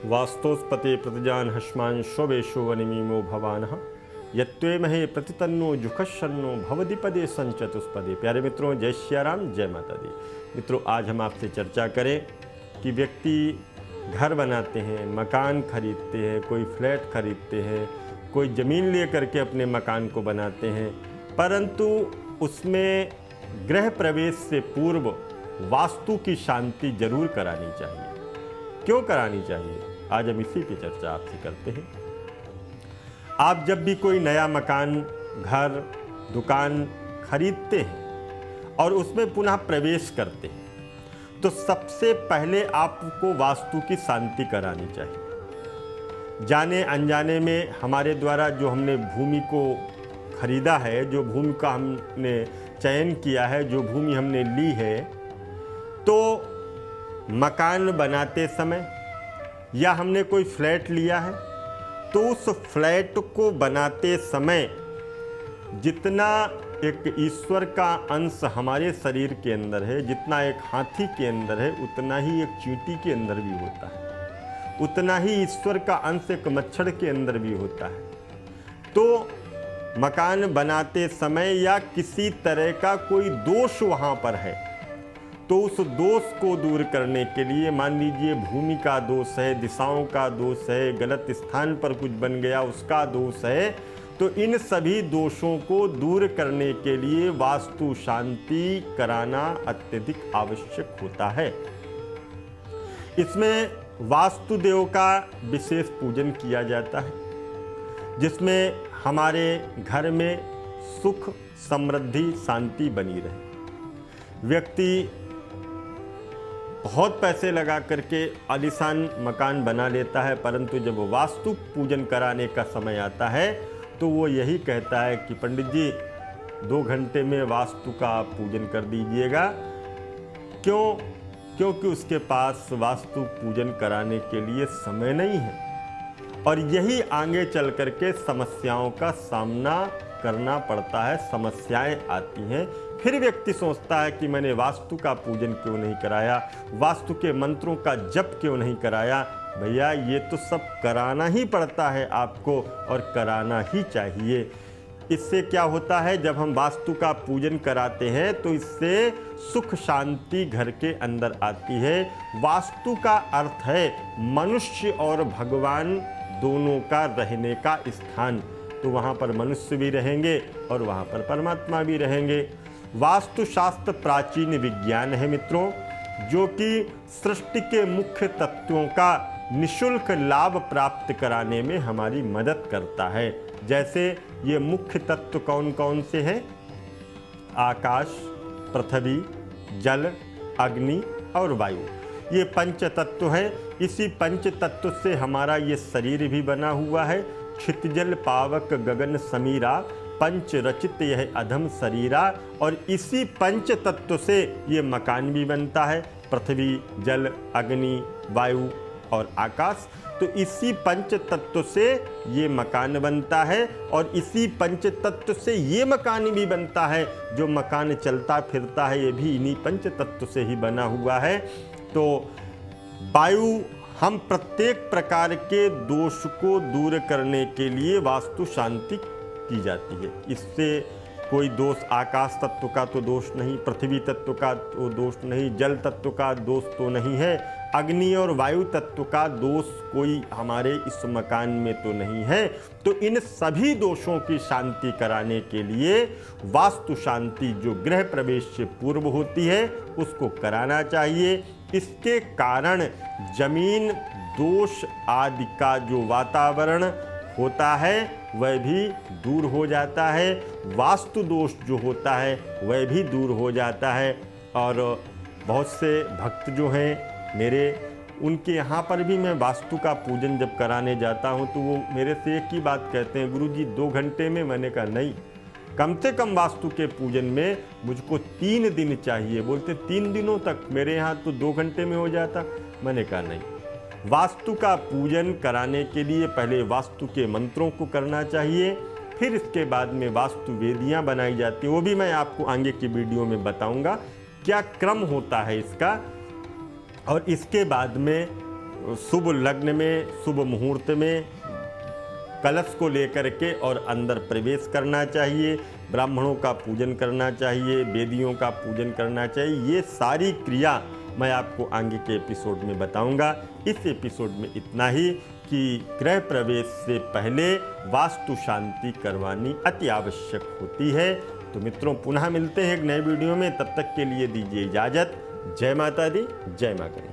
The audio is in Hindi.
वास्तोस्पते प्रतिजान हस्मान शोभेशो वनिमीमो भवानः यत्त्वेमहे प्रतितन्नो जुखशन्नो भवदीपदे संचतुष्पदे। प्यारे मित्रों, जय श्याराम, जय माता दी। मित्रों, आज हम आपसे चर्चा करें कि व्यक्ति घर बनाते हैं, मकान खरीदते हैं, कोई फ्लैट खरीदते हैं, कोई ज़मीन ले करके अपने मकान को बनाते हैं, परंतु उसमें गृह प्रवेश से पूर्व वास्तु की शांति जरूर करानी चाहिए। क्यों करानी चाहिए, आज हम इसी की चर्चा आपसे करते हैं। आप जब भी कोई नया मकान, घर, दुकान खरीदते हैं और उसमें पुनः प्रवेश करते हैं तो सबसे पहले आपको वास्तु की शांति करानी चाहिए। जाने अनजाने में हमारे द्वारा जो हमने भूमि को खरीदा है, जो भूमि का हमने चयन किया है, जो भूमि हमने ली है, तो मकान बनाते समय या हमने कोई फ्लैट लिया है तो उस फ्लैट को बनाते समय जितना एक ईश्वर का अंश हमारे शरीर के अंदर है, जितना एक हाथी के अंदर है, उतना ही एक चींटी के अंदर भी होता है, उतना ही ईश्वर का अंश एक मच्छर के अंदर भी होता है। तो मकान बनाते समय या किसी तरह का कोई दोष वहाँ पर है तो उस दोष को दूर करने के लिए, मान लीजिए भूमि का दोष है, दिशाओं का दोष है, गलत स्थान पर कुछ बन गया उसका दोष है, तो इन सभी दोषों को दूर करने के लिए वास्तु शांति कराना अत्यधिक आवश्यक होता है। इसमें वास्तुदेव का विशेष पूजन किया जाता है, जिसमें हमारे घर में सुख, समृद्धि, शांति बनी रहे। व्यक्ति बहुत पैसे लगा करके आलीशान मकान बना लेता है, परंतु जब वास्तु पूजन कराने का समय आता है तो वो यही कहता है कि पंडित जी 2 घंटे में वास्तु का पूजन कर दीजिएगा। क्यों? क्योंकि उसके पास वास्तु पूजन कराने के लिए समय नहीं है और यही आगे चल करके समस्याओं का सामना करना पड़ता है, समस्याएं आती हैं। फिर व्यक्ति सोचता है कि मैंने वास्तु का पूजन क्यों नहीं कराया, वास्तु के मंत्रों का जप क्यों नहीं कराया। भैया, ये तो सब कराना ही पड़ता है आपको और कराना ही चाहिए। इससे क्या होता है, जब हम वास्तु का पूजन कराते हैं तो इससे सुख शांति घर के अंदर आती है। वास्तु का अर्थ है मनुष्य और भगवान दोनों का रहने का स्थान, तो वहाँ पर मनुष्य भी रहेंगे और वहाँ पर परमात्मा भी रहेंगे। वास्तुशास्त्र प्राचीन विज्ञान है मित्रों, जो कि सृष्टि के मुख्य तत्वों का निशुल्क लाभ प्राप्त कराने में हमारी मदद करता है। जैसे ये मुख्य तत्व कौन कौन से हैं? आकाश, पृथ्वी, जल, अग्नि और वायु, ये पंच तत्व हैं। इसी पंच तत्व से हमारा ये शरीर भी बना हुआ है। क्षितिजल पावक गगन समीरा, पंच रचित यह अधम शरीरा। और इसी पंच तत्व से ये मकान भी बनता है, पृथ्वी, जल, अग्नि, वायु और आकाश। तो इसी पंच तत्व से ये मकान बनता है और इसी पंच तत्व से ये मकान भी बनता है। जो मकान चलता फिरता है ये भी इन्हीं पंच तत्व से ही बना हुआ है। तो वायु, हम प्रत्येक प्रकार के दोष को दूर करने के लिए वास्तु शांति की जाती है। इससे कोई दोष, आकाश तत्व का तो दोष नहीं, पृथ्वी तत्व का तो दोष नहीं, जल तत्व का दोष तो नहीं है, अग्नि और वायु तत्व का दोष कोई हमारे इस मकान में तो नहीं है। तो इन सभी दोषों की शांति कराने के लिए वास्तु शांति जो गृह प्रवेश से पूर्व होती है उसको कराना चाहिए। इसके कारण जमीन दोष आदि का जो वातावरण होता है वह भी दूर हो जाता है, वास्तु दोष जो होता है वह भी दूर हो जाता है। और बहुत से भक्त जो हैं मेरे, उनके यहाँ पर भी मैं वास्तु का पूजन जब कराने जाता हूँ तो वो मेरे से एक ही बात कहते हैं, गुरुजी 2 घंटे में। मैंने कहा नहीं, कम से कम वास्तु के पूजन में मुझको 3 दिन चाहिए। बोलते 3 दिनों तक? मेरे यहाँ तो 2 घंटे में हो जाता। मैंने कहा नहीं, वास्तु का पूजन कराने के लिए पहले वास्तु के मंत्रों को करना चाहिए, फिर इसके बाद में वास्तु वेदियाँ बनाई जाती हैं। वो भी मैं आपको आगे की वीडियो में बताऊंगा क्या क्रम होता है इसका। और इसके बाद में शुभ लग्न में, शुभ मुहूर्त में कलश को लेकर के और अंदर प्रवेश करना चाहिए, ब्राह्मणों का पूजन करना चाहिए, वेदियों का पूजन करना चाहिए। ये सारी क्रिया मैं आपको आगे के एपिसोड में बताऊंगा। इस एपिसोड में इतना ही कि गृह प्रवेश से पहले वास्तु शांति करवानी अति आवश्यक होती है। तो मित्रों, पुनः मिलते हैं एक नए वीडियो में, तब तक के लिए दीजिए इजाज़त। जय माता दी, जय मां गणेश।